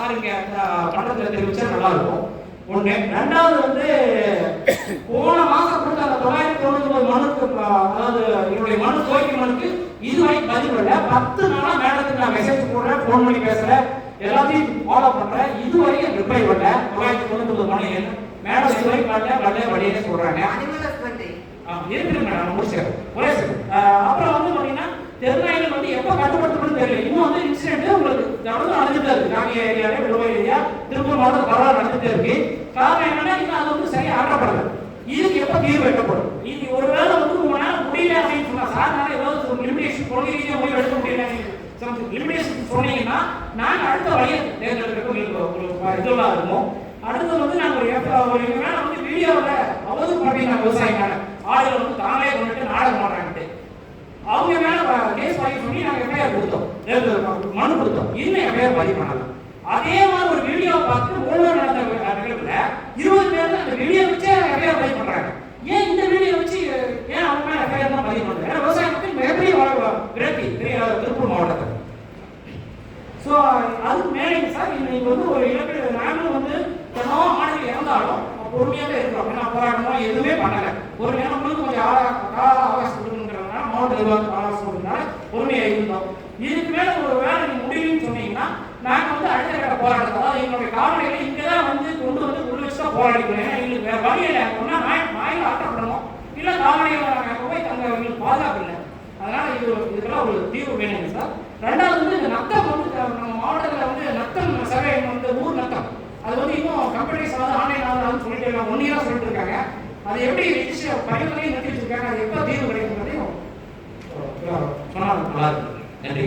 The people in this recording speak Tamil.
சார் இங்கே மண்டலத்தில் தெரிவிச்சா நல்லா இருக்கும். ஒன்று. ரெண்டாவது வந்து போன மாதம் கொடுத்த அந்த 999 மனுக்கு, அதாவது என்னுடைய மனு கோரிக்கை மனுக்கு இதுவரை பதில் இல்லை. 10 நாளாக மேடத்துக்கு நான் மெசேஜ் போடுறேன், ஃபோன் பண்ணி பேசுகிறேன், எல்லாத்தையும் ஃபாலோ பண்ணுறேன். இதுவரைக்கும் ரிப்ளை பண்ணல. 999 மனு என்ன மேடம் இதுவரைக்கும் வரல வழியே சொல்கிறாங்க. இருக்குது மேடம், முடிச்சாரு ஒரே சார். அப்புறம் வந்து பார்த்தீங்கன்னா தெருநாய்கள் வந்து எப்போ கட்டுப்படுத்தணும்னு தெரியல. இன்னும் வந்து இன்சிடென்ட் உங்களுக்கு தொடர்ந்து நடந்துட்டு இருக்கு. நாங்கள் ஏரியாவே விழுவை ஏரியா திருப்பூர் மாவட்டம் பரவாயில்ல நடந்துட்டு இருக்கு. காரணம் என்னன்னா இன்னும் அது வந்து சரியாக ஆட்டப்படலை. இதுக்கு எப்போ தீர்வு வைக்கப்படும்? இது ஒருவேளை வந்து உங்களால் முடியல அப்படின்னு சொன்னா சார்னால ஏதாவது ஒரு லிமிடேஷன் கொள்கை ரீதியாக முடிவு எடுக்க முடியல லிமிடேஷன் சொன்னீங்கன்னா நாங்கள் அடுத்த வழியை தேர்ந்தெடுக்கிறதுக்கு உங்களுக்கு இதெல்லாம் இருக்கும். அடுத்து வந்து நாங்கள் ஒரு மேலே வந்து வீடியோவில் அவதூறு பார்த்தீங்கன்னா விவசாயினால ஆளுகள் வந்து தாங்களே கொண்டுட்டு நாடகம் மாட்டாங்கட்டு அவங்க மேலே கேஸ் பதிவு பண்ணி நாங்கள் எஃப்ஐஆர் கொடுத்தோம், மனு கொடுத்தோம். இன்னும் எஃப்ஐஆர் பதிவு பண்ணலாம். அதே மாதிரி ஒரு வீடியோவை பார்த்து மூணு நடந்த நிகழ்வுல 20 பேர் அந்த வீடியோ வச்சு எஃப்ஐஆர் பதிவு பண்றாங்க. ஏன் இந்த வீடியோ வச்சு ஏன் அவங்க மேலே எஃப்ஐஆர் தான் பதிவு பண்றாங்க? ஏன்னா விவசாய மக்கள் மிகப்பெரிய விரட்டி திருப்பூர் மாவட்டத்தில். ஸோ அதுக்கு மேலே சார் இன்னைக்கு வந்து ஒரு இலக்கு நாங்களும் வந்து என்னோ ஆணைகள் இறந்தாலும் பொறுமையாக இருக்கிறோம். ஏன்னா போராட்டமோ எதுவுமே பண்ணலை. ஒரு நேரம் வந்து கொஞ்சம் கால அவகாசம் கொடுக்கணுங்கிறதுனால மாவட்ட நிர்வாகத்துக்கு அவகாசம் கொடுக்கறதுனால பொறுமையாக இருந்தோம். இதுக்கு மேலே ஒரு வேலை நீங்கள் முடியும்னு சொன்னீங்கன்னா நாங்கள் வந்து அடுத்த கட்ட போராட்டம், அதாவது எங்களுடைய காவலைகளை இங்கே தான் வந்து கொண்டு வந்து உள்ள வச்சு தான் போராடிக்கணும். ஏன்னா எங்களுக்கு வேறு வழியில் ஒன்றா நாயில் ஆட்டப்படணும், இல்லை காவலைகளை நாங்கள் போய் அங்கே எங்களுக்கு பாதுகாப்பு இல்லை. அதனால் இதுக்கெல்லாம் ஒரு தீர்வு வேணுங்க சார். ரெண்டாவது வந்து இந்த நத்தம் வந்து நம்ம மாவட்டத்தில் வந்து நத்தம் சர்வே வந்து ஊர் நத்தம் அது வந்து இன்னும் கம்ப்யூட்டரைஸ் ஆகுது, ஆன்லைன் ஆகுதுன்னு சொல்லிட்டு 1 இயராக சொல்லிட்டு இருக்காங்க. அது எப்படி ரெஜிஸ்டர் பரிவர்த்தனையும் நிறுத்தி வச்சிருக்காங்க, அது எப்போ தீர்வு கிடைக்குங்கிறதையும் சொன்னால் நல்லா இருக்கு. நன்றி.